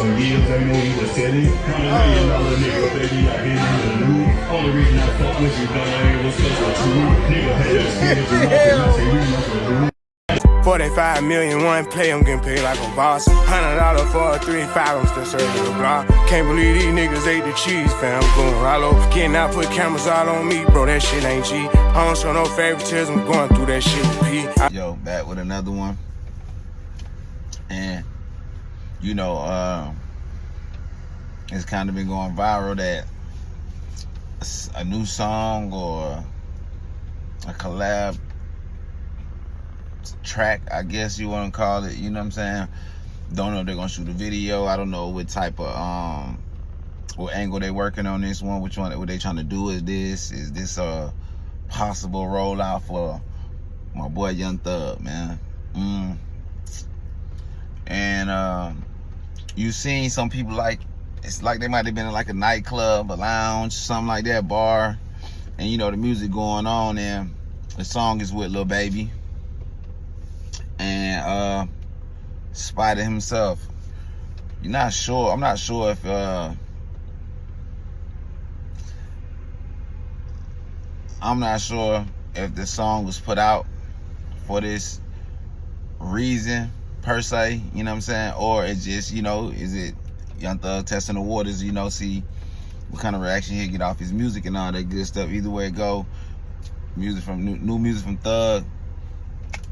some years, I know he was steady. $100 million nigga, baby, I been in the loop. Only reason I fuck with you, Gunna, it was cause of true. Nigga had experience and I say we must have 45 million, one play, I'm getting paid like a boss. $100 for a 3-5, I'm still serving the block. Can't believe these niggas ate the cheese, fam. Going Ralo. Getting out, put cameras all on me, bro, that shit ain't cheap. I don't show no favoritism, going through that shit with P. Yo, back with another one. And, you know, it's kind of been going viral that a new song or a collab track, I guess you want to call it, you know what I'm saying? Don't know if they're gonna shoot a video. I don't know what type of what angle they working on this one, which one, what they trying to do. Is this a possible rollout for my boy Young Thug, man? And you seen some people, like, it's like they might have been in like a nightclub, a lounge, something like that, bar, and you know the music going on, and the song is with Lil Baby and Spider himself. I'm not sure if the song was put out for this reason per se, you know what I'm saying, or it's just, you know, is it Young Thug testing the waters, you know, see what kind of reaction he'll get off his music and all that good stuff. Either way it go, music from new music from Thug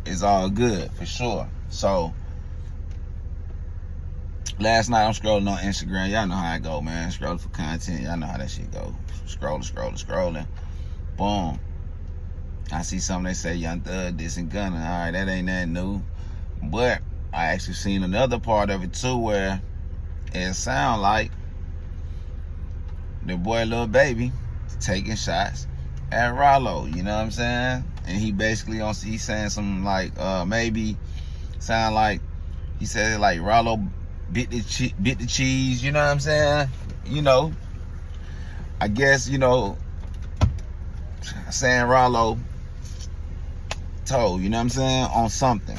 is all good for sure. So last night I'm scrolling on Instagram. Y'all know how I go, man. Scrolling for content. Y'all know how that shit go. Scrolling. Boom. I see something they say Young Thug dissing Gunna. All right, that ain't nothing new. But I actually seen another part of it too, where it sound like the boy Lil Baby taking shots at Ralo. You know what I'm saying? And he basically he's saying something like maybe sound like he said like Ralo bit the cheese. You know what I'm saying? You know, I guess, you know, saying Ralo told, you know what I'm saying, on something.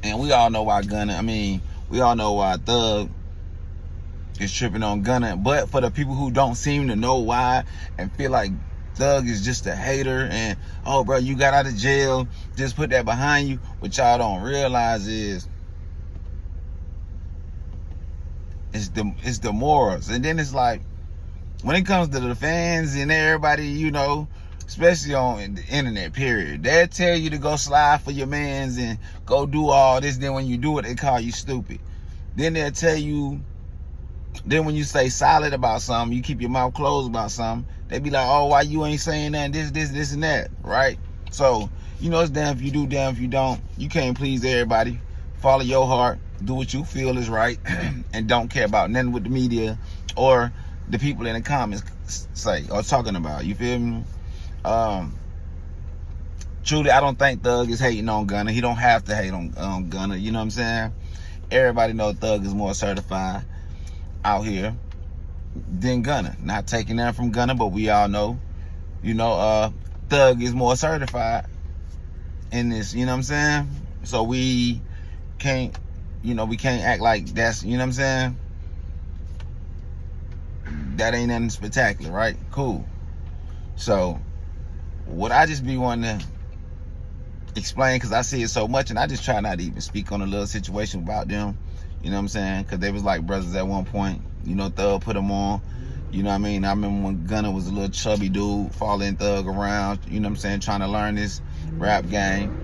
And we all know why we all know why Thug is tripping on Gunna. But for the people who don't seem to know why and feel like Thug is just a hater and, oh, bro, you got out of jail, just put that behind you, what y'all don't realize is it's the morals. And then it's like, when it comes to the fans and everybody, you know, especially on the internet, period, they'll tell you to go slide for your mans and go do all this. Then when you do it, they call you stupid. Then they'll tell you, then when you stay silent about something, you keep your mouth closed about something, they be like, oh, why you ain't saying that, this and that, right? So, you know, it's damn if you do, damn if you don't. You can't please everybody. Follow your heart, do what you feel is right, and don't care about nothing with the media or the people in the comments say or talking about. You feel me? Truly, I don't think Thug is hating on Gunna. He don't have to hate on Gunna. You know what I'm saying? Everybody know Thug is more certified out here than Gunna. Not taking that from Gunna, but we all know, you know, Thug is more certified in this. You know what I'm saying? So we can't act like that's, you know what I'm saying, that ain't nothing spectacular, right? Cool. So what I just be wanting to explain, because I see it so much, and I just try not to even speak on a little situation about them, you know what I'm saying, because they was like brothers at one point. You know, Thug put them on, you know what I mean? I remember when Gunna was a little chubby dude following Thug around, you know what I'm saying, trying to learn this rap game,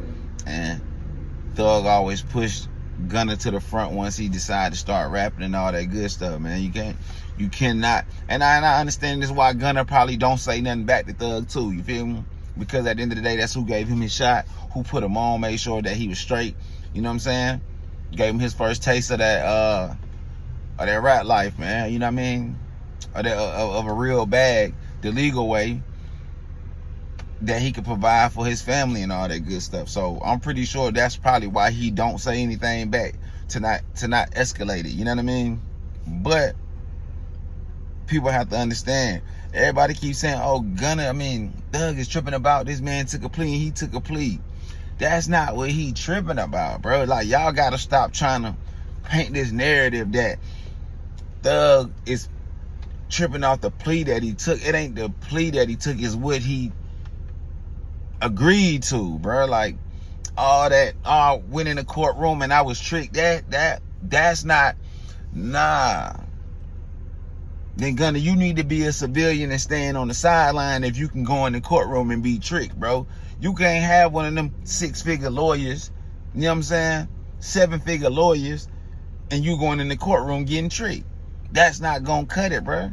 and Thug always pushed Gunna to the front once he decided to start rapping and all that good stuff, man. You cannot, and I understand this is why Gunna probably don't say nothing back to Thug too, you feel me? Because at the end of the day, that's who gave him his shot, who put him on, made sure that he was straight, you know what I'm saying? Gave him his first taste of that rap life, man, you know what I mean? Of a real bag, the legal way that he could provide for his family and all that good stuff. So I'm pretty sure that's probably why he don't say anything back to not escalate it, you know what I mean? But people have to understand, everybody keeps saying, oh, Gunna, Thug is tripping about this man took a plea and he took a plea. That's not what he tripping about, bro. Like, y'all gotta stop trying to paint this narrative that Thug is tripping off the plea that he took. It ain't the plea that he took, is what he agreed to, bro. Like, all that, went in the courtroom and I was tricked. That's not, nah. Then Gunna, you need to be a civilian and stand on the sideline if you can go in the courtroom and be tricked, bro. You can't have one of them 6-figure lawyers, you know what I'm saying? 7-figure lawyers, and you going in the courtroom getting tricked. That's not gonna cut it, bro.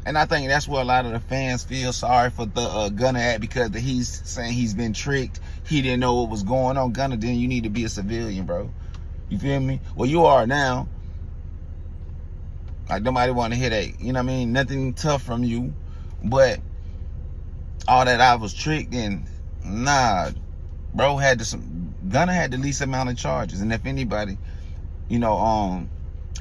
And I think that's where a lot of the fans feel sorry for the Gunna at, because he's saying he's been tricked. He didn't know what was going on. Gunna, then you need to be a civilian, bro. You feel me? Well, you are now. Like, nobody want to hear that. You know what I mean? Nothing tough from you. But all that I was tricked, and nah, bro Gunna had the least amount of charges. And if anybody, you know,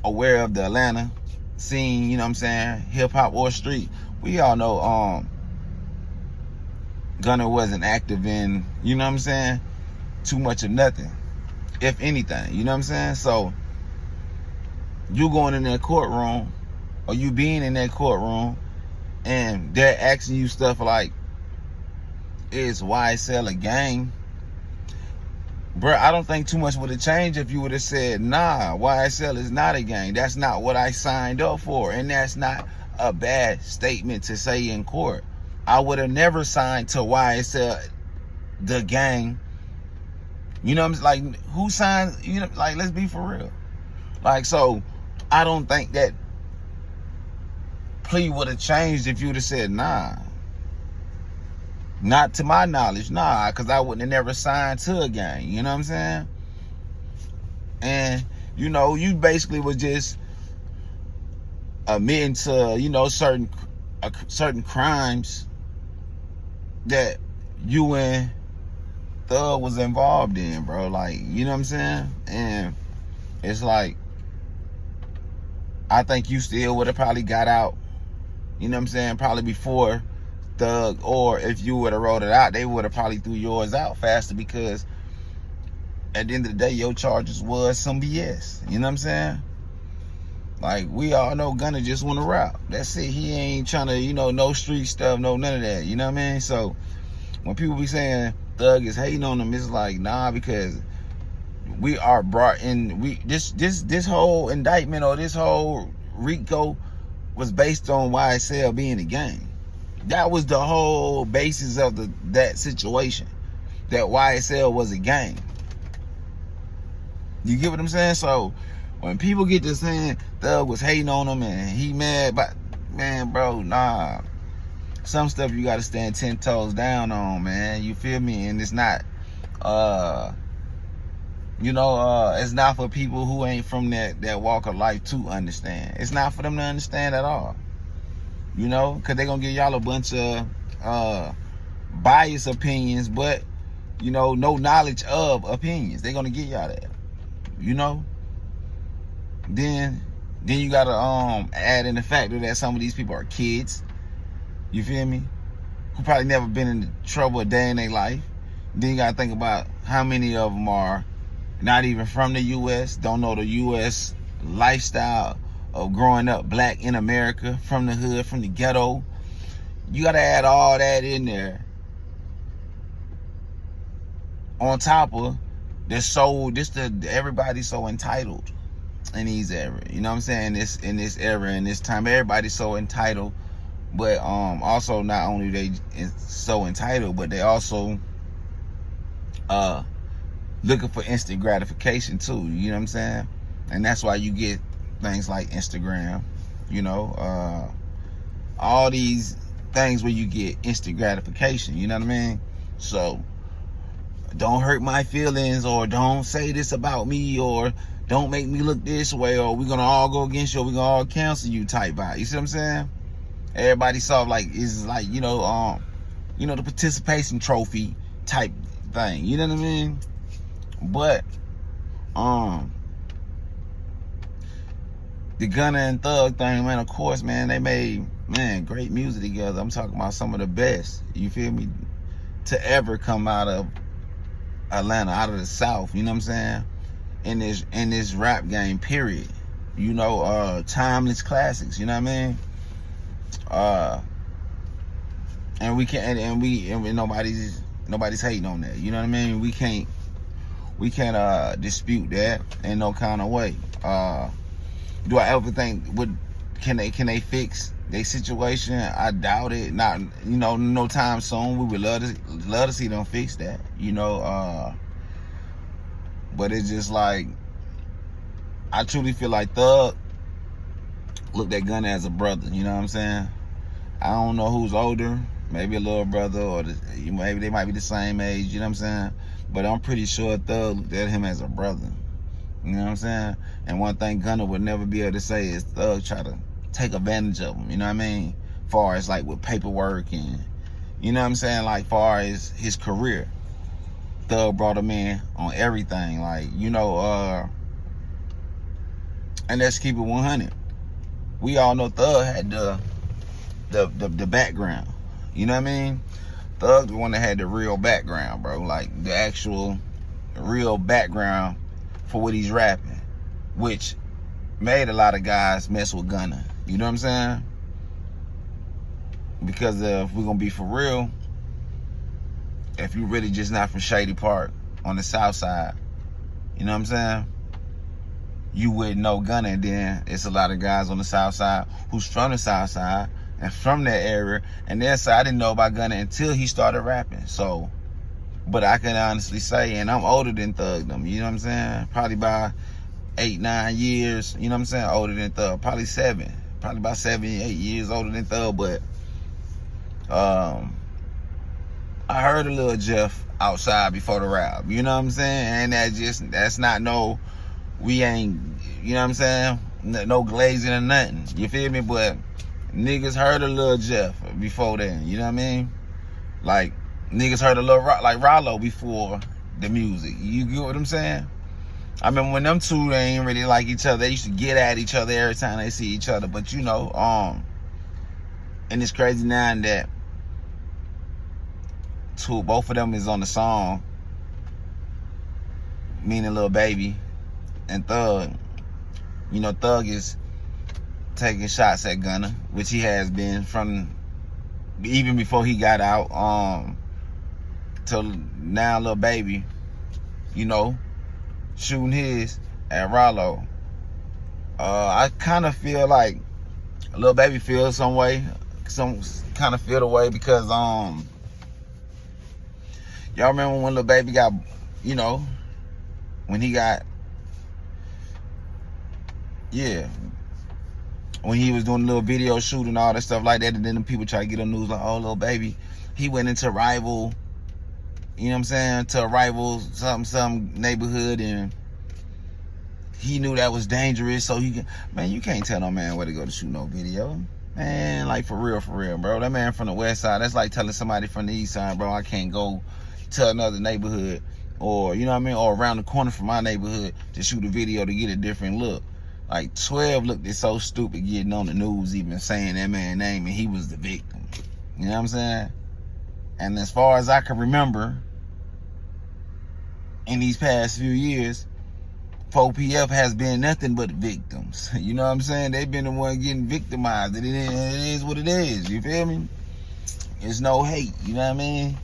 aware of the Atlanta scene, you know what I'm saying, hip hop or street, we all know Gunna wasn't active in, you know what I'm saying, too much of nothing, if anything, you know what I'm saying? So you going in that courtroom, or you being in that courtroom, and they're asking you stuff like, is YSL a gang? Bro, I don't think too much would have changed if you would have said, nah, YSL is not a gang. That's not what I signed up for. And that's not a bad statement to say in court. I would have never signed to YSL, the gang. You know what I'm saying? Like, who signed, you know, like, let's be for real. Like, so I don't think that plea would have changed if you would have said, nah. Not to my knowledge, nah, because I wouldn't have never signed to a gang, you know what I'm saying? And, you know, you basically was just admitting to, you know, certain crimes that you and Thug was involved in, bro. Like, you know what I'm saying? And it's like, I think you still would have probably got out, you know what I'm saying, probably before Thug, or if you would have wrote it out, they would have probably threw yours out faster, because at the end of the day, your charges was some BS. You know what I'm saying? Like, we all know Gunna just want to rap. That's it. He ain't trying to, you know, no street stuff, no none of that. You know what I mean? So when people be saying Thug is hating on him, it's like, nah, because we are brought in. This whole indictment, or this whole RICO, was based on YSL being a gang. That was the whole basis of that situation, that YSL was a gang. You get what I'm saying? So when people get to saying Thug was hating on him and he mad, but man, bro, nah. Some stuff you gotta stand 10 toes down on, man. You feel me? And it's not, you know, it's not for people who ain't from that walk of life to understand. It's not for them to understand at all. You know, because they're going to give y'all a bunch of biased opinions, but, you know, no knowledge of opinions. They're going to give y'all that, you know. Then you got to add in the factor that some of these people are kids, you feel me, who probably never been in trouble a day in their life. Then you got to think about how many of them are not even from the U.S., don't know the U.S. lifestyle of growing up black in America, from the hood, from the ghetto. You gotta add all that in there, on top of everybody's so entitled in these era. You know what I'm saying? In this era, in this time, everybody's so entitled. But also, not only they so entitled, but they also looking for instant gratification too. You know what I'm saying? And that's why you get things like Instagram, you know, all these things where you get instant gratification, you know what I mean? So don't hurt my feelings, or don't say this about me, or don't make me look this way, or we're gonna all go against you, or we're gonna all cancel you type vibe. You see what I'm saying? Everybody saw like, it's like, you know, the participation trophy type thing, you know what I mean? But the Gunna and Thug thing, man, of course, man, they made, man, great music together. I'm talking about some of the best, you feel me, to ever come out of Atlanta, out of the South, you know what I'm saying? in this rap game, period. You know, timeless classics, you know what I mean? And we can't, and nobody's hating on that, you know what I mean? We can't dispute that in no kind of way. Do I ever think can they fix their situation? I doubt it. Not, you know, no time soon. We would love to see them fix that, you know. But it's just like, I truly feel like Thug looked at Gunna as a brother, you know what I'm saying? I don't know who's older, maybe a little brother, or maybe they might be the same age, you know what I'm saying? But I'm pretty sure Thug looked at him as a brother, you know what I'm saying? And one thing Gunna would never be able to say is Thug try to take advantage of him, you know what I mean? Far as like with paperwork and, you know what I'm saying, like far as his career. Thug brought him in on everything, like, you know, and let's keep it 100. We all know Thug had the background, you know what I mean? Thug the one that had the real background, bro, like the actual real background for what he's rapping, which made a lot of guys mess with Gunna, you know what I'm saying? Because if we're gonna be for real, if you really just not from Shady Park on the south side, you know what I'm saying, you wouldn't know Gunna. And then it's a lot of guys on the south side who's from the south side and from that area, and then so I didn't know about Gunna until he started rapping. So, but I can honestly say, and I'm older than Thug them, you know what I'm saying, probably by 8-9 years, you know what I'm saying, older than Thug, probably about 7-8 years older than Thug. But I heard a little Jeff outside before the rap, you know what I'm saying? And that's not no, we ain't, you know what I'm saying, no glazing or nothing, you feel me? But niggas heard a little Jeff before then, you know what I mean? Like, niggas heard a little like Ralo before the music, you get what I'm saying? I remember when them two, they ain't really like each other, they used to get at each other every time they see each other. But you know, and it's crazy now that both of them is on the song, meaning Lil Baby and Thug. You know, Thug is taking shots at Gunna, which he has been from even before he got out, till now. Lil Baby, you know, shooting his at Ralo. I kind of feel like Lil Baby feels some way, kind of feel the way because y'all remember when Lil Baby got, you know, when he got, when he was doing a little video shoot and all that stuff like that, and then the people try to get on news like, oh, Lil Baby, he went into rival, you know what I'm saying, to a rival some neighborhood, and he knew that was dangerous, so man, you can't tell no man where to go to shoot no video. Man, like for real, bro. That man from the west side, that's like telling somebody from the east side, bro, I can't go to another neighborhood, or, you know what I mean, or around the corner from my neighborhood to shoot a video to get a different look. Like 12 looked so stupid getting on the news, even saying that man's name, and he was the victim. You know what I'm saying? And as far as I can remember, in these past few years, 4PF has been nothing but victims. You know what I'm saying? They've been the one getting victimized. It is what it is. You feel me? It's no hate. You know what I mean?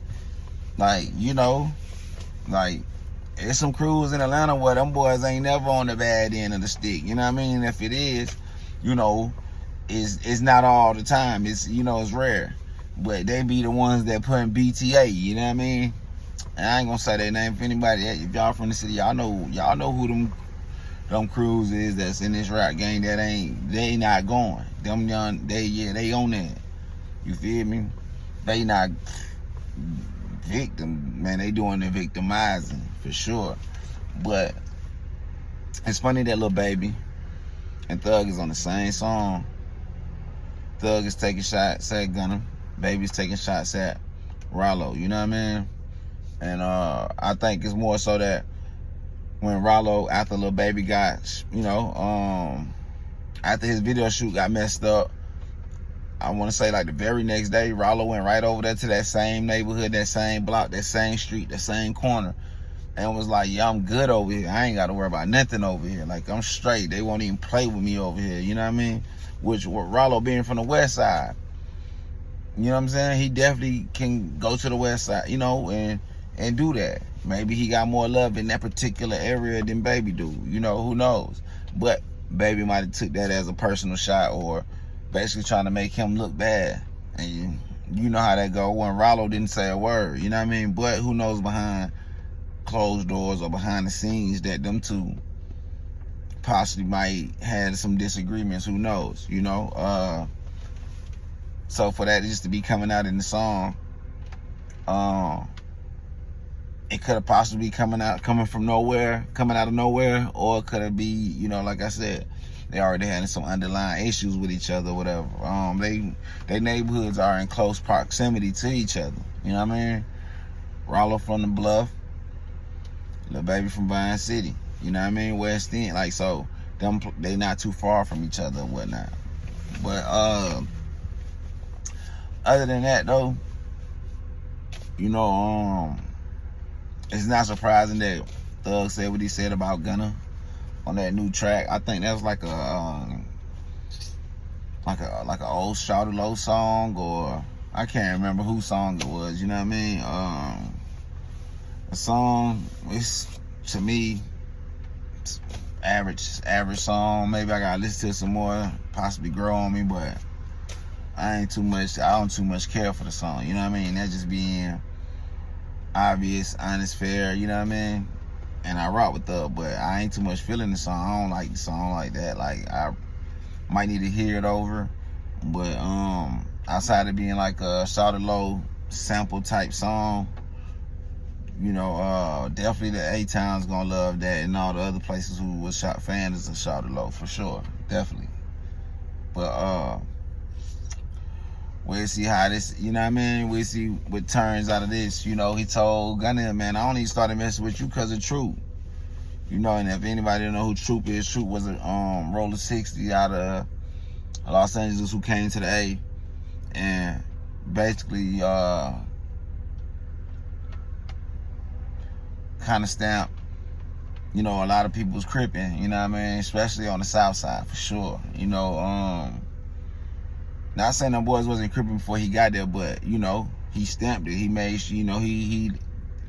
Like, you know, like, there's some crews in Atlanta where them boys ain't never on the bad end of the stick. You know what I mean? If it is, you know, it's not all the time. It's, you know, it's rare. But they be the ones that put in BTA, you know what I mean? And I ain't gonna say their name for anybody. If y'all from the city, y'all know who them crews is that's in this rap game that they not going. Them young, they on that. You feel me? They not victim, man, they doing the victimizing for sure. But it's funny that Lil Baby and Thug is on the same song. Thug is taking shots at Gunna, Baby's taking shots at Ralo, you know what I mean? And I think it's more so that when Ralo, after Lil Baby got, you know, after his video shoot got messed up, I want to say like the very next day, Ralo went right over there to that same neighborhood, that same block, that same street, that same corner, and was like, yeah, I'm good over here. I ain't got to worry about nothing over here. Like, I'm straight. They won't even play with me over here. You know what I mean? Which, with Ralo being from the west side, you know what I'm saying? He definitely can go to the west side, you know, and do that. Maybe he got more love in that particular area than Baby do. You know, who knows? But Baby might have took that as a personal shot, or basically trying to make him look bad. And you know how that go when Ralo didn't say a word. You know what I mean? But who knows behind closed doors or behind the scenes that them two possibly might had some disagreements. Who knows? You know? So for that just to be coming out in the song, it could have possibly coming out of nowhere, or could it be, you know, like I said, they already had some underlying issues with each other, whatever. Their neighborhoods are in close proximity to each other. You know what I mean? Ralo from the Bluff, Lil Baby from Vine City. You know what I mean? West End. Like, so they not too far from each other and whatnot. But other than that though, you know, it's not surprising that Thug said what he said about Gunna on that new track. I think that was like a old Shawty Low song, or I can't remember whose song it was. You know what I mean? The song is, to me, average song. Maybe I gotta listen to it some more, possibly grow on me, but I don't too much care for the song. You know what I mean? That just being obvious, honest, fair. You know what I mean? And I rock with Thug, but I ain't too much feeling the song. I don't like the song like that. Like, I might need to hear it over, but outside of being like a Shawty Low sample type song, you know, definitely the A-Town's gonna love that, and all the other places who was fans of Shawty Low, for sure, definitely. But we'll see how this, you know what I mean? We'll see what turns out of this. You know, he told Gunna, man, I only started messing with you because of Troop. You know, and if anybody don't know who Troop is, Troop was a roller 60 out of Los Angeles who came to the A, and basically kind of stamped, you know, a lot of people's cripping, you know what I mean? Especially on the south side, for sure. You know, not saying them boys wasn't cripping before he got there, but, you know, he stamped it. He made sure, you know, he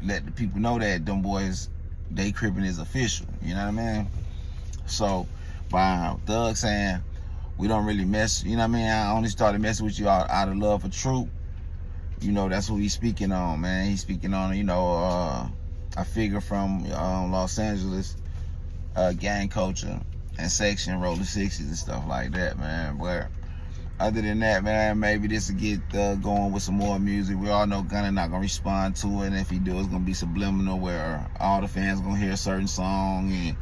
let the people know that them boys, they cripping is official, you know what I mean? So, by Thug saying, we don't really mess, you know what I mean? I only started messing with you out of love for Troop. You know, that's what he's speaking on, man. He's speaking on, you know, a figure from Los Angeles, gang culture and section, roller 60s and stuff like that, man. But other than that, man, maybe this will get going with some more music. We all know Gunna not gonna respond to it, and if he do, it's gonna be subliminal, where all the fans gonna hear a certain song and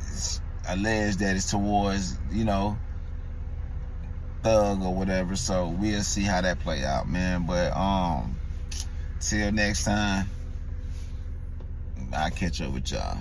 it's alleged that it's towards, you know, Thug or whatever. So we'll see how that play out, man. But till next time, I'll catch up with y'all.